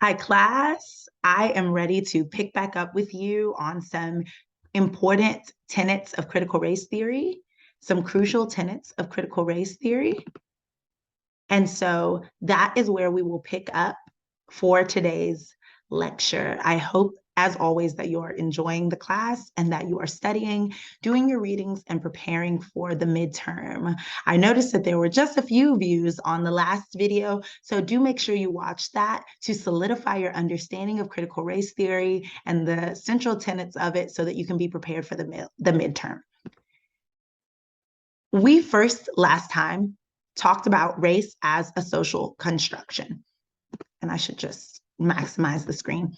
Hi, class. I am ready to pick back up with you on some important tenets of critical race theory, some crucial tenets of critical race theory. And so that is where we will pick up for today's lecture. I hope, as always, that you're enjoying the class and that you are studying, doing your readings, and preparing for the midterm. I noticed that there were just a few views on the last video, so do make sure you watch that to solidify your understanding of critical race theory and the central tenets of it so that you can be prepared for the midterm. We first, last time, talked about race as a social construction. And I should just maximize the screen.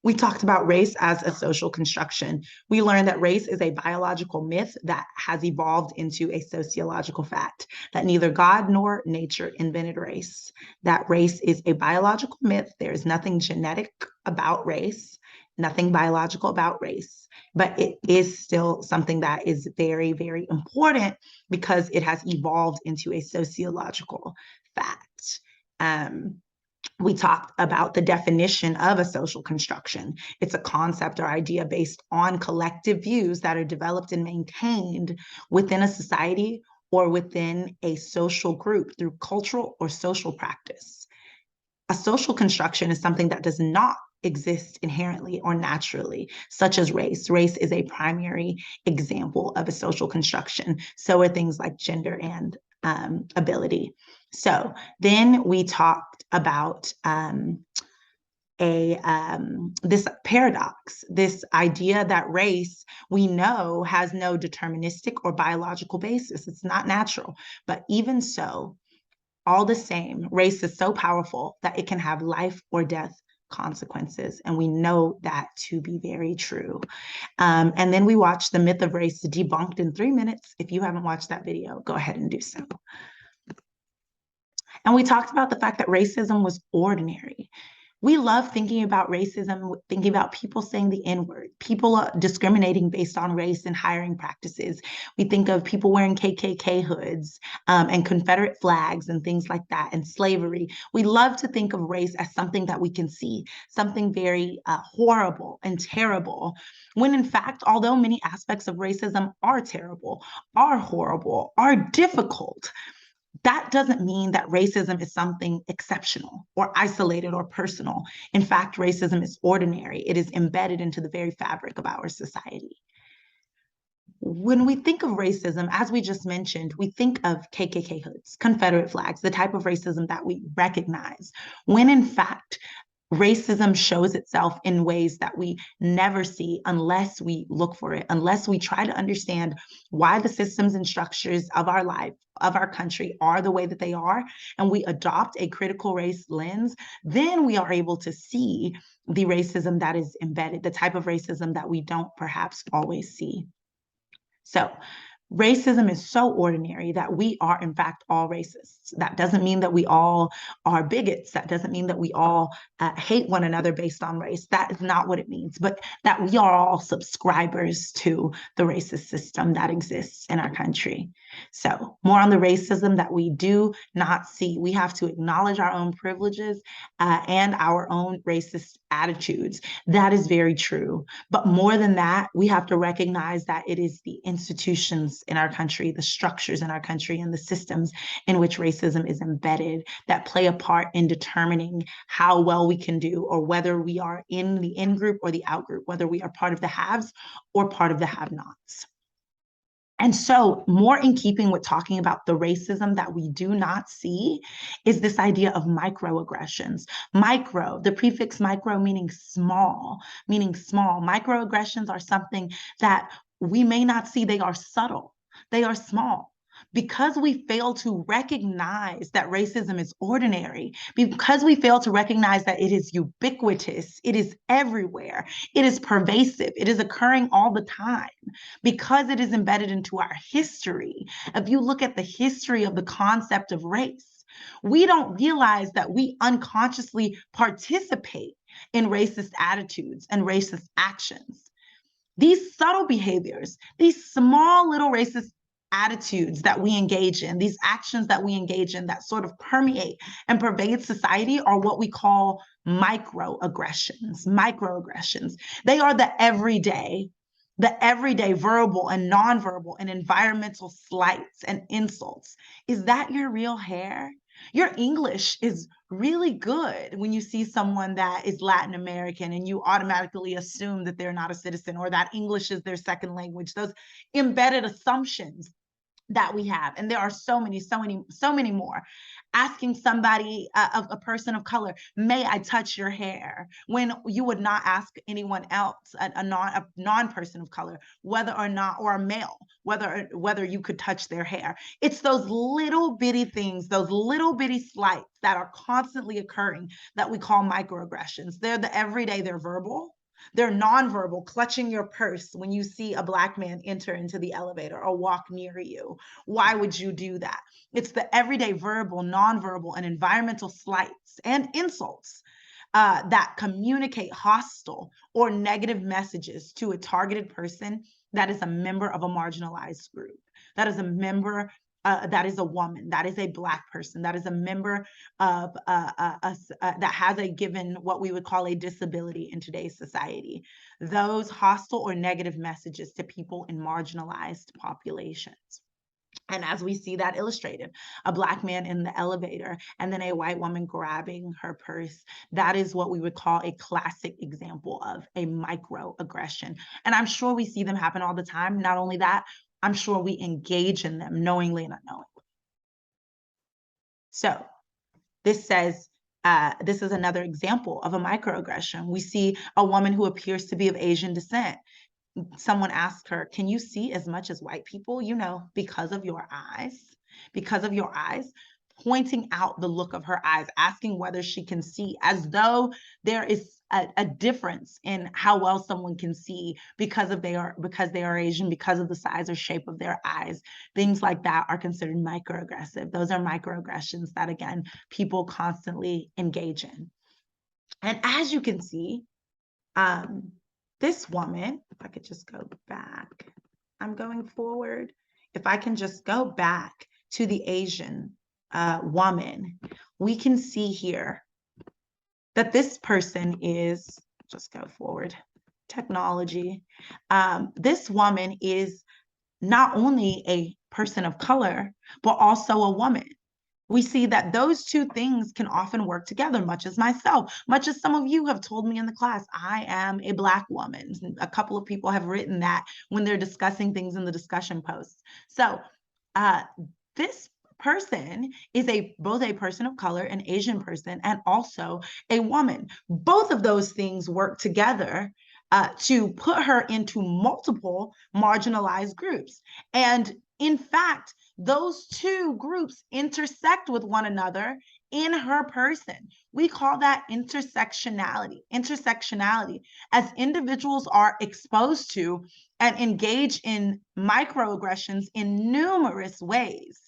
We talked about race as a social construction. We learned that race is a biological myth that has evolved into a sociological fact, that neither God nor nature invented race, that race is a biological myth. There is nothing genetic about race, nothing biological about race, but it is still something that is very, very important because it has evolved into a sociological fact. We talked about the definition of a social construction. It's a concept or idea based on collective views that are developed and maintained within a society or within a social group through cultural or social practice. A social construction is something that does not exist inherently or naturally, such as race. Race is a primary example of a social construction. So are things like gender and ability. So then we talked about this paradox, this idea that race, we know, has no deterministic or biological basis. It's not natural. But even so, all the same, race is so powerful that it can have life or death consequences. And we know that to be very true. And then we watched The Myth of Race Debunked in 3 minutes. If you haven't watched that video, go ahead and do so. And we talked about the fact that racism was ordinary. We love thinking about racism, thinking about people saying the N-word, people discriminating based on race and hiring practices. We think of people wearing KKK hoods and Confederate flags and things like that, and slavery. We love to think of race as something that we can see, something very horrible and terrible, when in fact, although many aspects of racism are terrible, are horrible, are difficult, that doesn't mean that racism is something exceptional or isolated or personal. In fact, racism is ordinary. It is embedded into the very fabric of our society. When we think of racism, as we just mentioned, we think of KKK hoods, Confederate flags, the type of racism that we recognize, when in fact, racism shows itself in ways that we never see unless we look for it, unless we try to understand why the systems and structures of our life, of our country, are the way that they are, and we adopt a critical race lens, then we are able to see the racism that is embedded, the type of racism that we don't perhaps always see. So racism is so ordinary that we are, in fact, all racists. That doesn't mean that we all are bigots. That doesn't mean that we all hate one another based on race. That is not what it means, but that we are all subscribers to the racist system that exists in our country. So more on the racism that we do not see. We have to acknowledge our own privileges and our own racist attitudes. That is very true. But more than that, we have to recognize that it is the institutions in our country, the structures in our country, and the systems in which racism is embedded that play a part in determining how well we can do, or whether we are in the in group or the out group, whether we are part of the haves or part of the have-nots. And so, more in keeping with talking about the racism that we do not see, is this idea of microaggressions. Micro, the prefix micro meaning small, Microaggressions are something that we may not see. They are subtle, they are small. Because we fail to recognize that racism is ordinary, because we fail to recognize that it is ubiquitous, it is everywhere, it is pervasive, it is occurring all the time, because it is embedded into our history. If you look at the history of the concept of race, we don't realize that we unconsciously participate in racist attitudes and racist actions. These subtle behaviors, these small little racist attitudes that we engage in, these actions that we engage in that sort of permeate and pervade society are what we call microaggressions. Microaggressions. They are the everyday verbal and nonverbal and environmental slights and insults. Is that your real hair? Your English is really good when you see someone that is Latin American and you automatically assume that they're not a citizen or that English is their second language. Those embedded assumptions that we have, and there are so many more. Asking somebody, a person of color, may I touch your hair, when you would not ask anyone else, a non-person of color, whether or not, or a male, whether you could touch their hair. It's those little bitty things, those little bitty slights that are constantly occurring that we call microaggressions. They're the everyday, they're verbal. They're nonverbal, clutching your purse when you see a Black man enter into the elevator or walk near you. Why would you do that? It's the everyday verbal, nonverbal, and environmental slights and insults that communicate hostile or negative messages to a targeted person that is a member of a marginalized group, that is a member that is a woman, that is a Black person, that is a member of that has a given what we would call a disability in today's society. Those hostile or negative messages to people in marginalized populations. And as we see that illustrated, a Black man in the elevator and then a white woman grabbing her purse, that is what we would call a classic example of a microaggression. And I'm sure we see them happen all the time. Not only that, I'm sure we engage in them knowingly and unknowingly. So this says, this is another example of a microaggression. We see a woman who appears to be of Asian descent. Someone asked her, can you see as much as white people? You know, because of your eyes, pointing out the look of her eyes, asking whether she can see, as though there is a difference in how well someone can see because they are Asian, because of the size or shape of their eyes. Things like that are considered microaggressive. Those are microaggressions that, again, people constantly engage in. And as you can see, this woman, if I could just go back, I'm going forward. If I can just go back to the Asian woman, we can see here that this person is, just go forward, technology. This woman is not only a person of color, but also a woman. We see that those two things can often work together, much as myself, much as some of you have told me in the class, I am a Black woman. A couple of people have written that when they're discussing things in the discussion posts. So this person is both a person of color, an Asian person, and also a woman. Both of those things work together to put her into multiple marginalized groups. And in fact, those two groups intersect with one another in her person. We call that intersectionality. Intersectionality, as individuals are exposed to and engage in microaggressions in numerous ways.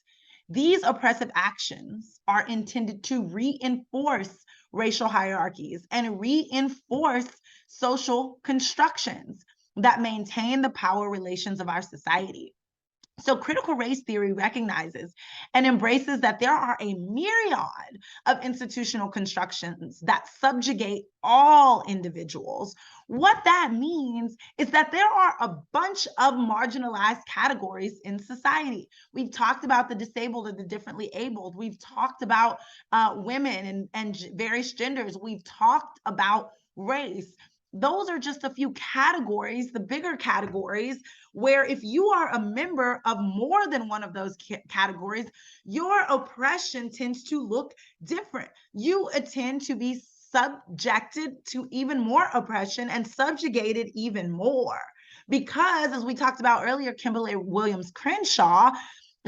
These oppressive actions are intended to reinforce racial hierarchies and reinforce social constructions that maintain the power relations of our society. So critical race theory recognizes and embraces that there are a myriad of institutional constructions that subjugate all individuals. What that means is that there are a bunch of marginalized categories in society. We've talked about the disabled and the differently abled. We've talked about women and various genders. We've talked about race. Those are just a few categories, the bigger categories, where if you are a member of more than one of those categories, your oppression tends to look different. You tend to be subjected to even more oppression and subjugated even more. Because, as we talked about earlier, Kimberly Williams Crenshaw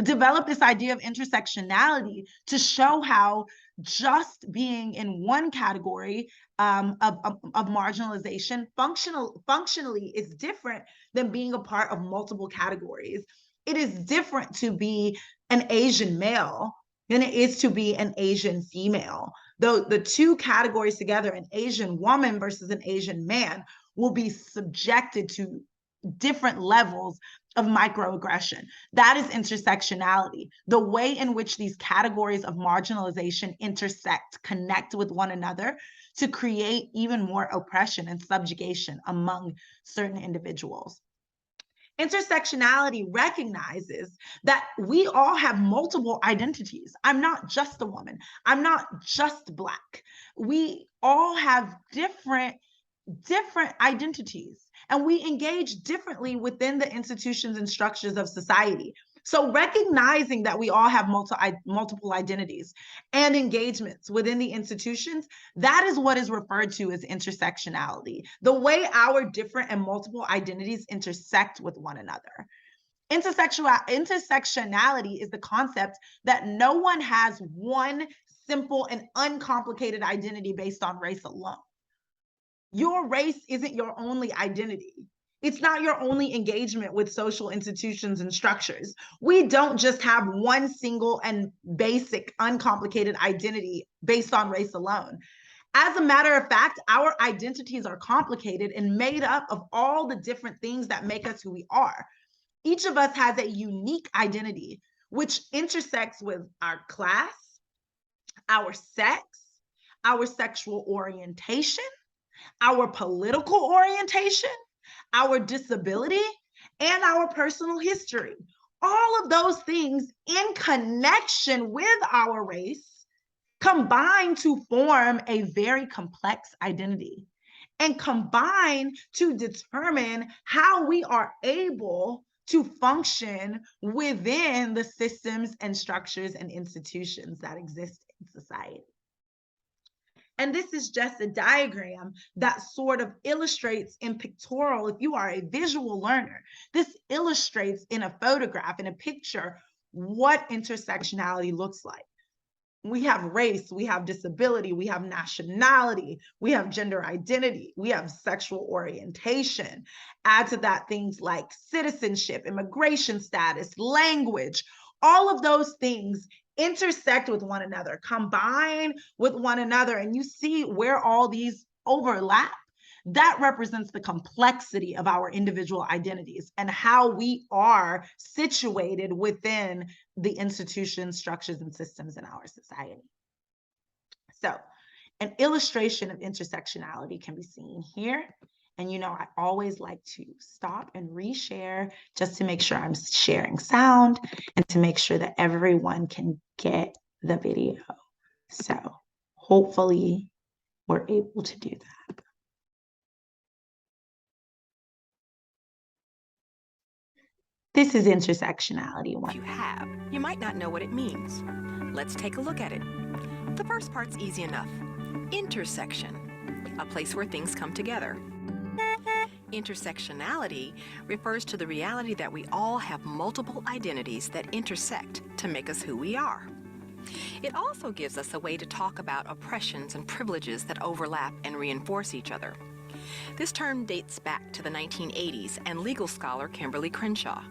developed this idea of intersectionality to show how just being in one category of marginalization functionally is different than being a part of multiple categories. It is different to be an Asian male than it is to be an Asian female. Though the two categories together, an Asian woman versus an Asian man, will be subjected to different levels of microaggression. That is intersectionality, the way in which these categories of marginalization intersect, connect with one another to create even more oppression and subjugation among certain individuals. Intersectionality recognizes that we all have multiple identities. I'm not just a woman. I'm not just Black. We all have different identities, and we engage differently within the institutions and structures of society. So recognizing that we all have multiple identities and engagements within the institutions, that is what is referred to as intersectionality, the way our different and multiple identities intersect with one another. Intersectionality is the concept that no one has one simple and uncomplicated identity based on race alone. Your race isn't your only identity. It's not your only engagement with social institutions and structures. We don't just have one single and basic, uncomplicated identity based on race alone. As a matter of fact, our identities are complicated and made up of all the different things that make us who we are. Each of us has a unique identity, which intersects with our class, our sex, our sexual orientation, our political orientation, our disability, and our personal history. All of those things in connection with our race combine to form a very complex identity and combine to determine how we are able to function within the systems and structures and institutions that exist in society. And this is just a diagram that sort of illustrates in pictorial, if you are a visual learner, this illustrates in a photograph, in a picture, what intersectionality looks like. We have race, we have disability, we have nationality, we have gender identity, we have sexual orientation. Add to that things like citizenship, immigration status, language. All of those things intersect with one another, combine with one another, and you see where all these overlap. That represents the complexity of our individual identities and how we are situated within the institutions, structures, and systems in our society. So an illustration of intersectionality can be seen here. And I always like to stop and reshare just to make sure I'm sharing sound and to make sure that everyone can get the video. So hopefully we're able to do that. This is intersectionality one. If you have, you might not know what it means. Let's take a look at it. The first part's easy enough. Intersection, a place where things come together. Intersectionality refers to the reality that we all have multiple identities that intersect to make us who we are. It also gives us a way to talk about oppressions and privileges that overlap and reinforce each other. This term dates back to the 1980s and legal scholar Kimberly Crenshaw.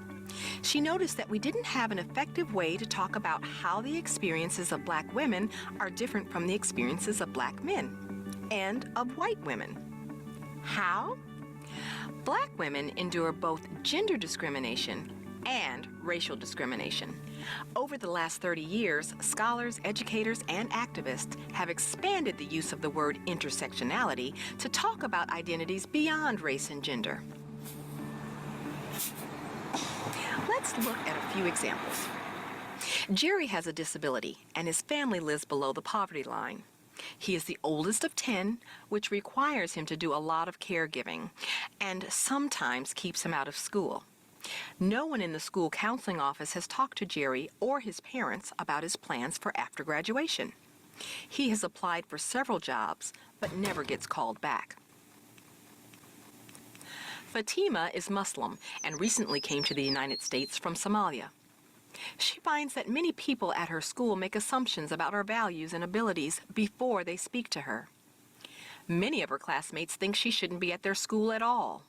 She noticed that we didn't have an effective way to talk about how the experiences of Black women are different from the experiences of Black men and of white women. How? Black endure endure both gender discrimination and racial discrimination. Over the last 30 years, scholars, educators, and activists have expanded the use of the word intersectionality to talk about identities beyond race and gender. Let's look at a few examples. Jerry has a disability, and his family lives below the poverty line. He is the oldest of 10, which requires him to do a lot of caregiving, and sometimes keeps him out of school. No one in the school counseling office has talked to Jerry or his parents about his plans for after graduation. He has applied for several jobs, but never gets called back. Fatima is Muslim and recently came to the United States from Somalia. She finds that many people at her school make assumptions about her values and abilities before they speak to her. Many of her classmates think she shouldn't be at their school at all.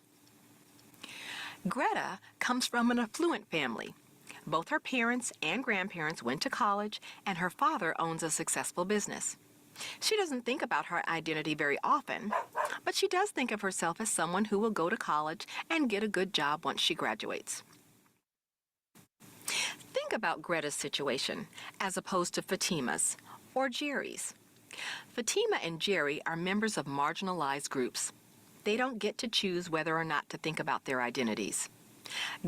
Greta comes from an affluent family. Both her parents and grandparents went to college, and her father owns a successful business. She doesn't think about her identity very often, but she does think of herself as someone who will go to college and get a good job once she graduates. Think about Greta's situation as opposed to Fatima's or Jerry's. Fatima and Jerry are members of marginalized groups. They don't get to choose whether or not to think about their identities.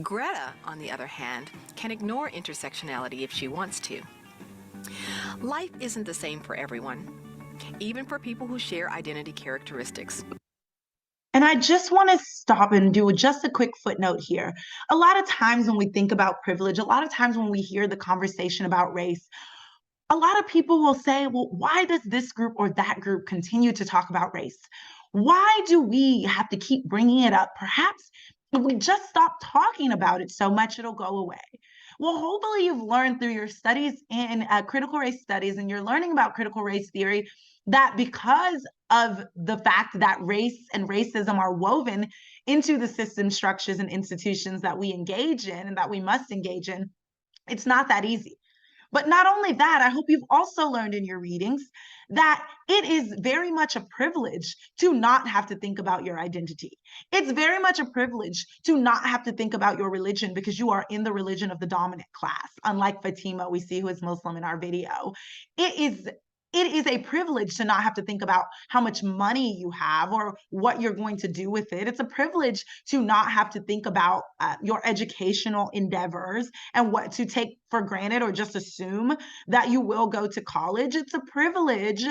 Greta, on the other hand, can ignore intersectionality if she wants to. Life isn't the same for everyone, even for people who share identity characteristics. And I just want to stop and do just a quick footnote here. A lot of times when we think about privilege, a lot of times when we hear the conversation about race, a lot of people will say, well, why does this group or that group continue to talk about race? Why do we have to keep bringing it up? Perhaps if we just stop talking about it so much, it'll go away. Well, hopefully you've learned through your studies in critical race studies, and you're learning about critical race theory, that because of the fact that race and racism are woven into the system structures and institutions that we engage in and that we must engage in, it's not that easy. But not only that, I hope you've also learned in your readings that it is very much a privilege to not have to think about your identity. It's very much a privilege to not have to think about your religion because you are in the religion of the dominant class. Unlike Fatima, we see who is Muslim in our video. It is a privilege to not have to think about how much money you have or what you're going to do with it. It's a privilege to not have to think about your educational endeavors and what to take for granted or just assume that you will go to college. It's a privilege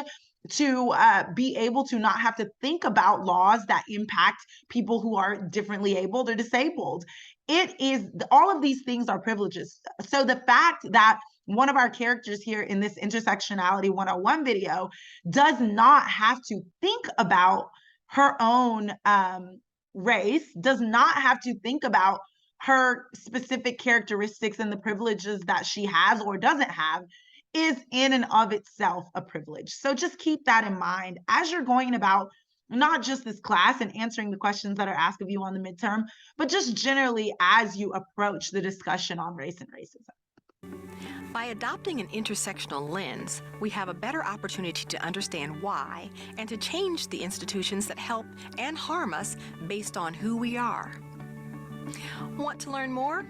to be able to not have to think about laws that impact people who are differently abled or disabled. It is, all of these things are privileges. So the fact that one of our characters here in this Intersectionality 101 video does not have to think about her own race, does not have to think about her specific characteristics and the privileges that she has or doesn't have, is in and of itself a privilege. So just keep that in mind as you're going about not just this class and answering the questions that are asked of you on the midterm, but just generally as you approach the discussion on race and racism. By adopting an intersectional lens, we have a better opportunity to understand why and to change the institutions that help and harm us based on who we are. Want to learn more?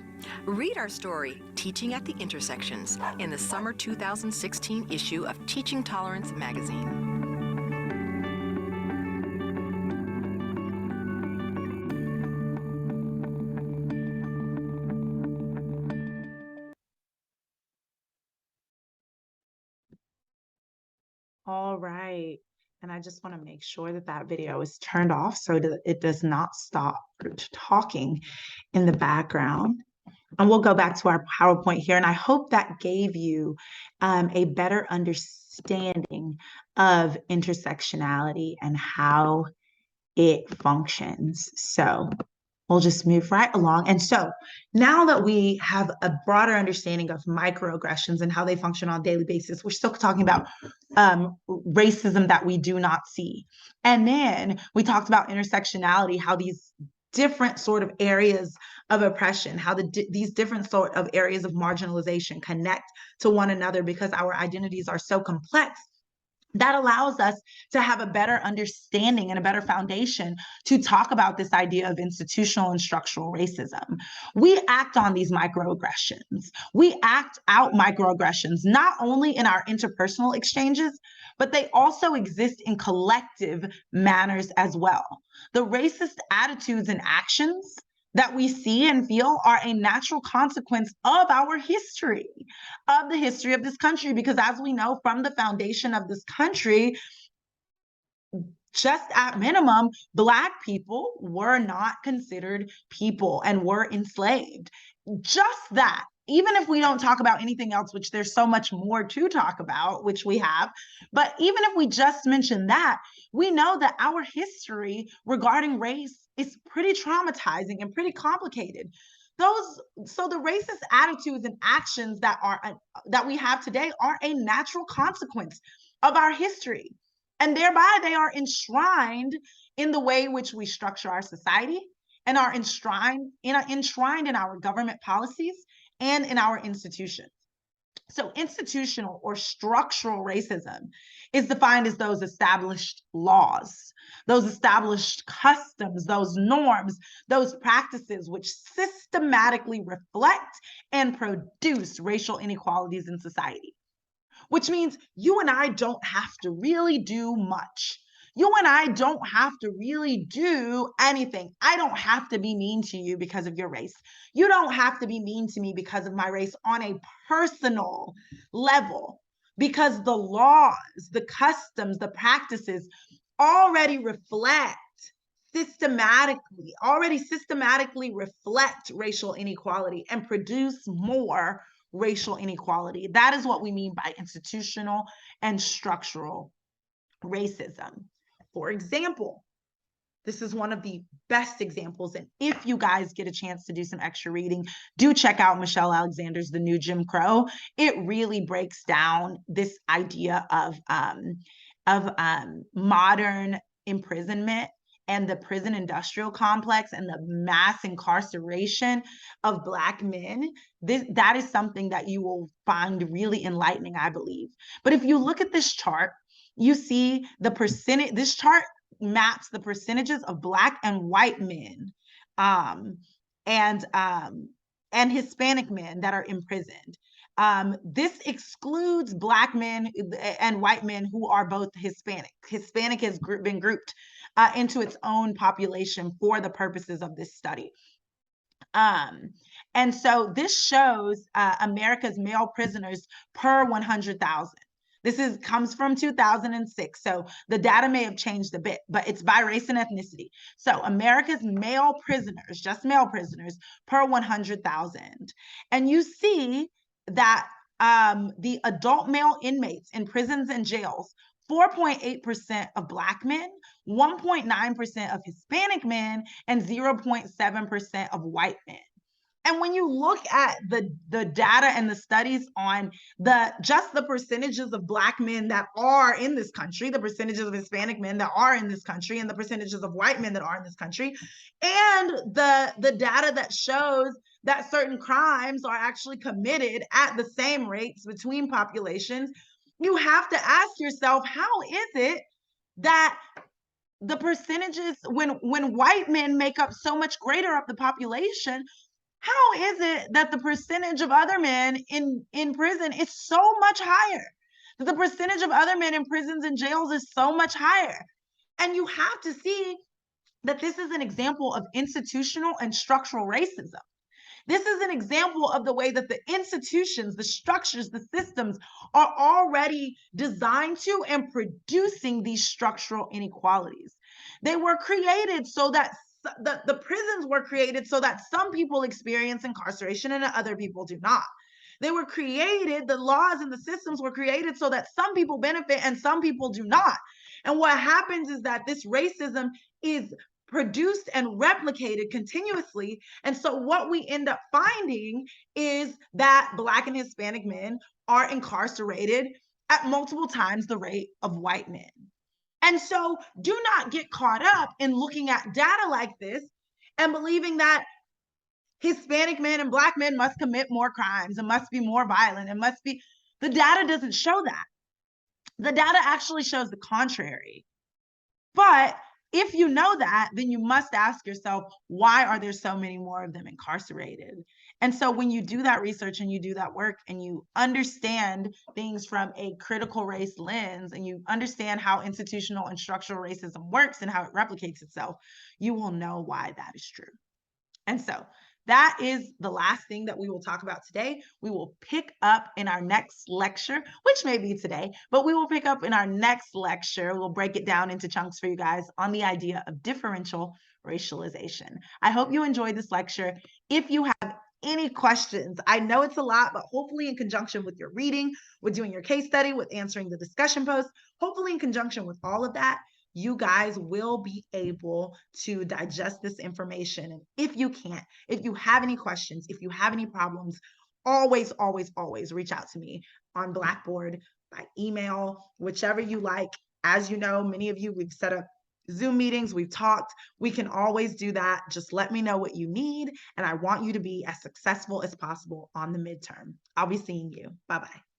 Read our story, Teaching at the Intersections, in the summer 2016 issue of Teaching Tolerance magazine. All right. And I just want to make sure that that video is turned off so that it does not stop talking in the background. And we'll go back to our PowerPoint here. And I hope that gave you a better understanding of intersectionality and how it functions. So we'll just move right along. And so now that we have a broader understanding of microaggressions and how they function on a daily basis, we're still talking about racism that we do not see. And then we talked about intersectionality, how these different sort of areas of oppression, how these different sort of areas of marginalization connect to one another because our identities are so complex. That allows us to have a better understanding and a better foundation to talk about this idea of institutional and structural racism. We act on these microaggressions. We act out microaggressions, not only in our interpersonal exchanges, but they also exist in collective manners as well. The racist attitudes and actions that we see and feel are a natural consequence of our history, of the history of this country, because as we know from the foundation of this country, just at minimum, Black people were not considered people and were enslaved. Just that. Even if we don't talk about anything else, which there's so much more to talk about, which we have, but even if we just mention that, we know that our history regarding race is pretty traumatizing and pretty complicated. So the racist attitudes and actions that we have today are a natural consequence of our history. And thereby they are enshrined in the way in which we structure our society and are enshrined in our government policies and in our institutions. So institutional or structural racism is defined as those established laws, those established customs, those norms, those practices which systematically reflect and produce racial inequalities in society. Which means you and I don't have to really do much. You and I don't have to really do anything. I don't have to be mean to you because of your race. You don't have to be mean to me because of my race on a personal level, because the laws, the customs, the practices already reflect already systematically reflect racial inequality and produce more racial inequality. That is what we mean by institutional and structural racism. For example, this is one of the best examples. And if you guys get a chance to do some extra reading, do check out Michelle Alexander's The New Jim Crow. It really breaks down this idea of modern imprisonment and the prison industrial complex and the mass incarceration of Black men. That is something that you will find really enlightening, I believe. But if you look at this chart, you see the percentage. This chart maps the percentages of Black and white men and Hispanic men that are imprisoned. This excludes Black men and white men who are both Hispanic. Hispanic has been grouped into its own population for the purposes of this study. And so this shows America's male prisoners per 100,000. This comes from 2006, so the data may have changed a bit, but it's by race and ethnicity. So America's male prisoners, just male prisoners, per 100,000. And you see that the adult male inmates in prisons and jails, 4.8% of Black men, 1.9% of Hispanic men, and 0.7% of white men. And when you look at the data and the studies on just the percentages of Black men that are in this country, the percentages of Hispanic men that are in this country, and the percentages of white men that are in this country, and the data that shows that certain crimes are actually committed at the same rates between populations, you have to ask yourself, how is it that the percentages, when white men make up so much greater of the population, how is it that the percentage of other men in prison is so much higher? That the percentage of other men in prisons and jails is so much higher? And you have to see that this is an example of institutional and structural racism. This is an example of the way that the institutions, the structures, the systems are already designed to and producing these structural inequalities. They were created so that the prisons were created so that some people experience incarceration and other people do not. They were created, the laws and the systems were created so that some people benefit and some people do not. And what happens is that this racism is produced and replicated continuously. And so what we end up finding is that Black and Hispanic men are incarcerated at multiple times the rate of white men. And so do not get caught up in looking at data like this and believing that Hispanic men and Black men must commit more crimes and must be more violent and must be. The data doesn't show that. The data actually shows the contrary. But if you know that, then you must ask yourself, why are there so many more of them incarcerated? And so when you do that research and you do that work and you understand things from a critical race lens and you understand how institutional and structural racism works and how it replicates itself, you will know why that is true. And so that is the last thing that we will talk about today. We will pick up in our next lecture, which may be today, but we will pick up in our next lecture. We'll break it down into chunks for you guys on the idea of differential racialization. I hope you enjoyed this lecture. If you have any questions, I know it's a lot, but hopefully in conjunction with your reading, with doing your case study, with answering the discussion post, hopefully in conjunction with all of that, you guys will be able to digest this information. And if you can't, if you have any questions, if you have any problems, always, always, always reach out to me on Blackboard, by email, whichever you like. As you know, many of you, we've set up Zoom meetings, we've talked. We can always do that. Just let me know what you need. And I want you to be as successful as possible on the midterm. I'll be seeing you. Bye bye.